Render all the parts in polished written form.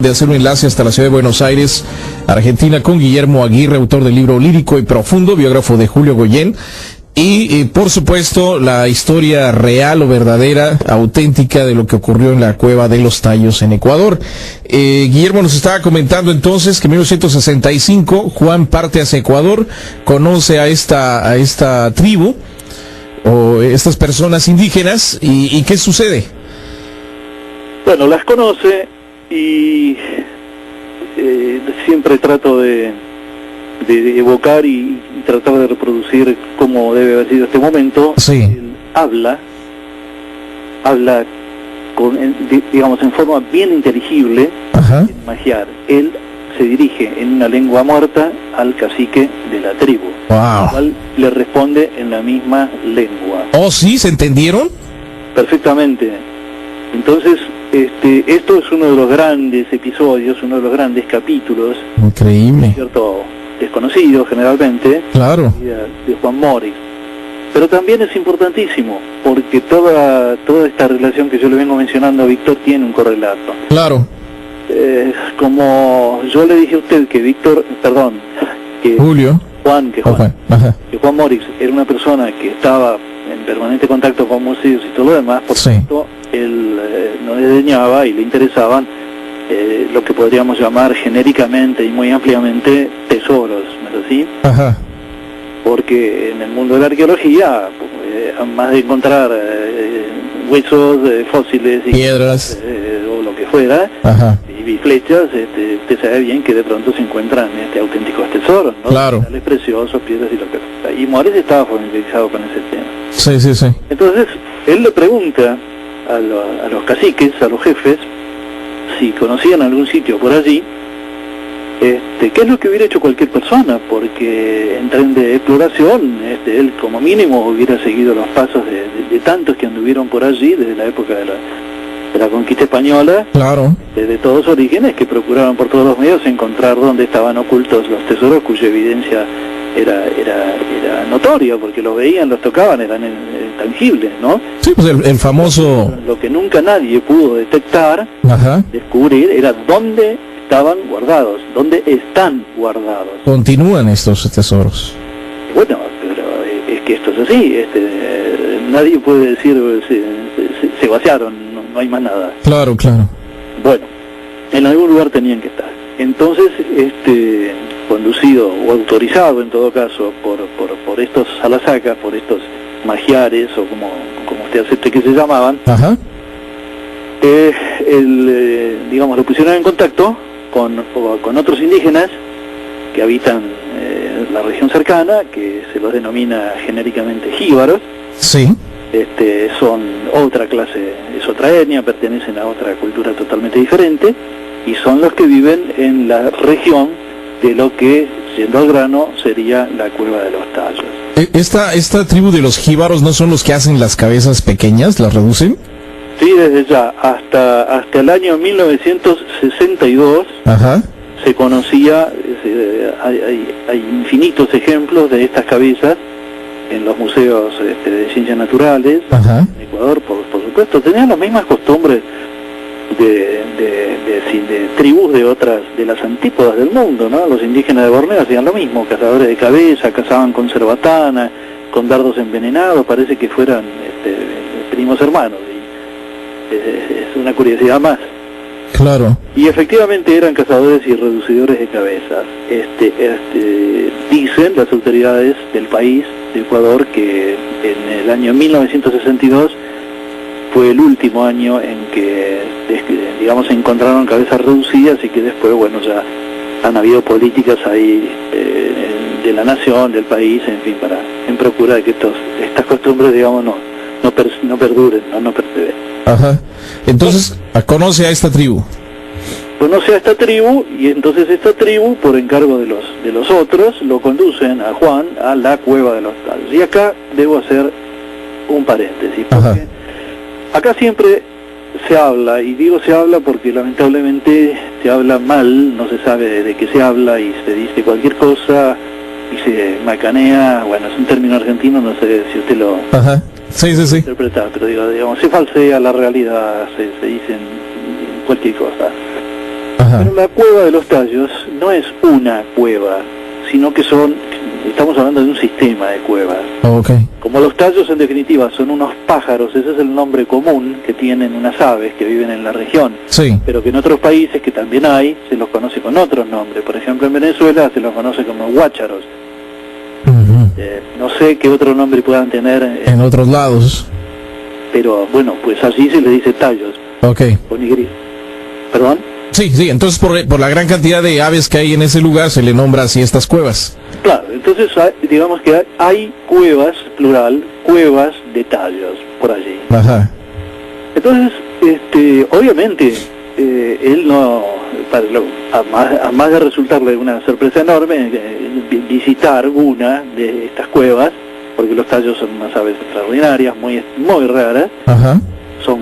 De hacer un enlace hasta la ciudad de Buenos Aires, Argentina, con Guillermo Aguirre, autor del libro Lírico y Profundo, biógrafo de Julio Goyen, y por supuesto la historia real o verdadera, auténtica de lo que ocurrió en la Cueva de los Tallos en Ecuador. Guillermo nos estaba comentando entonces que en 1965 Juan parte hacia Ecuador, conoce a esta tribu o estas personas indígenas y ¿qué sucede? Bueno, las conoce y siempre trato de evocar y tratar de reproducir cómo debe haber sido este momento. Sí. Él habla digamos en forma bien inteligible. Ajá. En magiar. Él se dirige en una lengua muerta al cacique de la tribu, Wow. el cual le responde en la misma lengua. Oh, sí, ¿se entendieron? Perfectamente. Entonces, esto es uno de los grandes episodios, uno de los grandes capítulos, Increíble. cierto, desconocido generalmente, Claro. de Juan Morix. Pero también es importantísimo, porque toda esta relación que yo le vengo mencionando a Víctor tiene un correlato. Claro. Como yo le dije a usted que Julio. Juan Ajá. que Juan Morix era una persona que estaba en permanente contacto con museos y todo lo demás, por Sí. tanto, él no desdeñaba y le interesaban lo que podríamos llamar genéricamente y muy ampliamente tesoros, ¿no es así? Ajá. Porque en el mundo de la arqueología, más de encontrar huesos, fósiles y Piedras. o lo que fuera, Ajá. y flechas, usted sabe bien que de pronto se encuentran auténticos tesoros, ¿no? Claro. Metales preciosos, piedras y lo que fuera. Y Morix estaba familiarizado con ese tema. Sí, sí, sí. Entonces, él le pregunta a los caciques, a los jefes, si conocían algún sitio por allí, qué es lo que hubiera hecho cualquier persona, porque en tren de exploración, él como mínimo hubiera seguido los pasos de tantos que anduvieron por allí desde la época de la conquista española, Claro. desde todos orígenes, que procuraban por todos los medios encontrar dónde estaban ocultos los tesoros cuya evidencia era notoria, porque los veían, los tocaban, eran tangibles, ¿no? Sí, pues el famoso... Lo que nunca nadie pudo detectar, Ajá. descubrir, era dónde estaban guardados, dónde están guardados. Continúan estos tesoros. Bueno, pero es que esto es así, nadie puede decir se vaciaron, no hay más nada. Claro, claro. Bueno, en algún lugar tenían que estar. Entonces, conducido o autorizado en todo caso por estos salasacas, por estos magiares o como usted acepte que se llamaban, Ajá. digamos, lo pusieron en contacto con otros indígenas que habitan la región cercana, que se los denomina genéricamente jíbaros. Sí. Son otra clase, es otra etnia, pertenecen a otra cultura totalmente diferente y son los que viven en la región de lo que, siendo al grano, sería la Cueva de los Tallos. ¿Esta tribu de los jíbaros no son los que hacen las cabezas pequeñas, las reducen? Sí, desde ya, hasta el año 1962 Ajá. se conocía, hay infinitos ejemplos de estas cabezas en los museos de ciencias naturales. Ajá. En Ecuador, por supuesto, tenían las mismas costumbres de tribus de las antípodas del mundo, ¿no? Los indígenas de Borneo hacían lo mismo, cazadores de cabeza, cazaban con cerbatana, con dardos envenenados, parece que fueran primos hermanos, y es una curiosidad más. Claro. Y efectivamente eran cazadores y reducidores de cabezas. Dicen las autoridades del país, de Ecuador, que en el año 1962 fue el último año en que, digamos, se encontraron cabezas reducidas y que después, bueno, ya han habido políticas ahí de la nación, del país, en fin, en procura de que estas costumbres, digamos, no perduren, no perseveren. Ajá. Entonces, conoce a esta tribu. Conoce a esta tribu y entonces esta tribu, por encargo de los otros, lo conducen a Juan a la Cueva de los Tallos. Y acá debo hacer un paréntesis, porque Ajá. acá siempre se habla, y digo se habla porque lamentablemente se habla mal, no se sabe de qué se habla y se dice cualquier cosa y se macanea, bueno, es un término argentino, no sé si usted lo Ajá. Sí, sí, sí. interpretar, pero digamos, se falsea la realidad, se dicen cualquier cosa. Ajá. Pero la cueva de los Tallos no es una cueva, sino que estamos hablando de un sistema de cuevas. Ok. Como los Tallos en definitiva son unos pájaros, ese es el nombre común que tienen unas aves que viven en la región, Sí. pero que en otros países que también hay, se los conoce con otros nombres. Por ejemplo, en Venezuela se los conoce como guácharos. Ujú. No sé qué otro nombre puedan tener, En otros lados. pero bueno, pues así se le dice Tallos, Ok. con Y. ¿Perdón? Sí, entonces por la gran cantidad de aves que hay en ese lugar se le nombra así estas cuevas. Claro, entonces digamos que hay cuevas, plural, cuevas de Tallos por allí. Ajá. Entonces, obviamente, él no, a más de resultarle una sorpresa enorme, visitar una de estas cuevas, porque los Tallos son unas aves extraordinarias, muy raras, Ajá. son,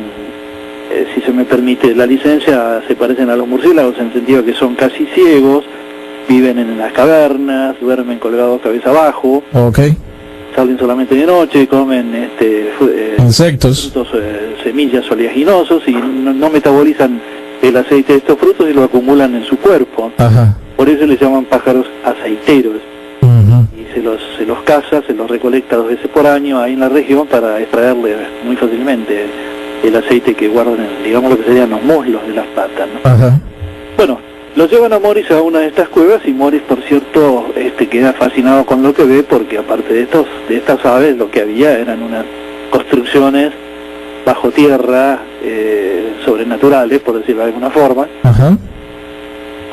si se me permite la licencia, se parecen a los murciélagos en el sentido que son casi ciegos, viven en las cavernas, duermen colgados cabeza abajo, Ok. salen solamente de noche, comen Insectos. frutos, semillas oleaginosos y no metabolizan el aceite de estos frutos y lo acumulan en su cuerpo. Ajá. Por eso les llaman pájaros aceiteros. Ujú. Y se los caza, se los recolecta 2 veces por año ahí en la región para extraerle muy fácilmente el aceite que guardan en, digamos, lo que serían los muslos de las patas, ¿no? Ajá. Bueno, lo llevan a Morris a una de estas cuevas y Morris, por cierto, queda fascinado con lo que ve, porque aparte de estas aves, lo que había eran unas construcciones bajo tierra, sobrenaturales, por decirlo de alguna forma. Ajá.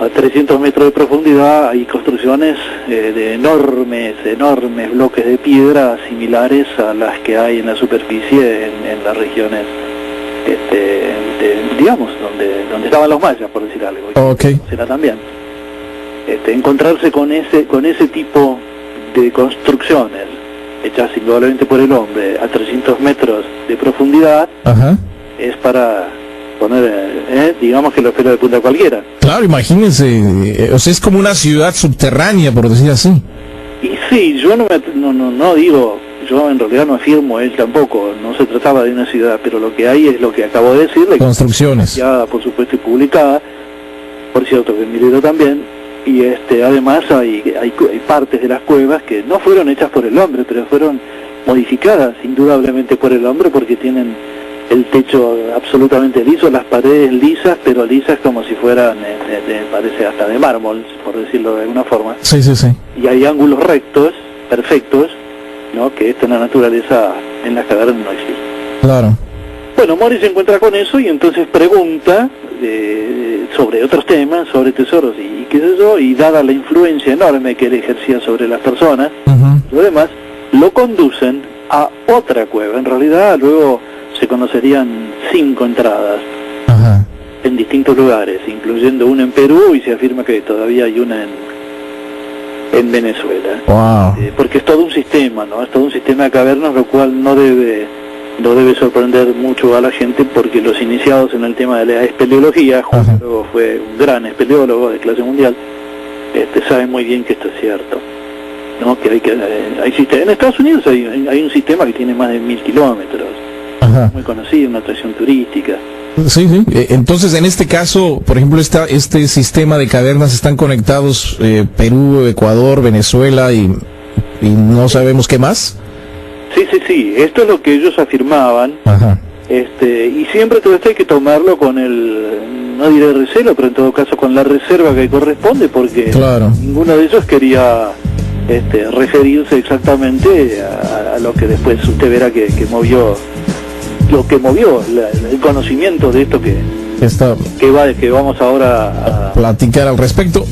A 300 metros de profundidad hay construcciones de enormes bloques de piedra similares a las que hay en la superficie en las regiones, digamos, donde estaban los mayas, por decir algo. Ok. Será también. Encontrarse con ese tipo de construcciones hechas indudablemente por el hombre a 300 metros de profundidad Ajá. es para poner, digamos, que los pelos de punta cualquiera. Claro, imagínense, o sea, es como una ciudad subterránea, por decir así. Y sí, yo no digo, yo en realidad no afirmo, él tampoco, no se trataba de una ciudad, pero lo que hay es lo que acabo de decir, Construcciones. ya por supuesto y publicada, por cierto que en mi libro también, y además hay partes de las cuevas que no fueron hechas por el hombre, pero fueron modificadas indudablemente por el hombre, porque tienen el techo absolutamente liso, las paredes lisas, pero lisas como si fueran, parece hasta de mármol, por decirlo de alguna forma. Sí, sí, sí. Y hay ángulos rectos, perfectos, ¿no? Que esto en la naturaleza, en las cavernas no existe. Claro. Bueno, Morris se encuentra con eso y entonces pregunta sobre otros temas, sobre tesoros y qué sé yo, y dada la influencia enorme que él ejercía sobre las personas, Ujú. lo demás, lo conducen a otra cueva. En realidad luego se conocerían 5 entradas Ajá. en distintos lugares, incluyendo una en Perú, y se afirma que todavía hay una en Venezuela. Wow. Porque es todo un sistema, ¿no? Es todo un sistema de cavernas, lo cual no debe sorprender mucho a la gente, porque los iniciados en el tema de la espeleología, Julio Ajá. luego fue un gran espeleólogo de clase mundial, saben muy bien que esto es cierto, ¿no? Que existe. En Estados Unidos hay un sistema que tiene más de 1000 kilómetros, Ajá. muy conocido, una atracción turística. Sí, sí. Entonces, en este caso, por ejemplo, este sistema de cavernas están conectados Perú, Ecuador, Venezuela y no sabemos qué más. Sí, esto es lo que ellos afirmaban. Ajá. Y siempre todo esto hay que tomarlo con no diré recelo, pero en todo caso con la reserva que corresponde, porque Claro. ninguno de ellos quería referirse exactamente a lo que después usted verá que movió, lo que movió el conocimiento de esto que Está vamos ahora a platicar al respecto.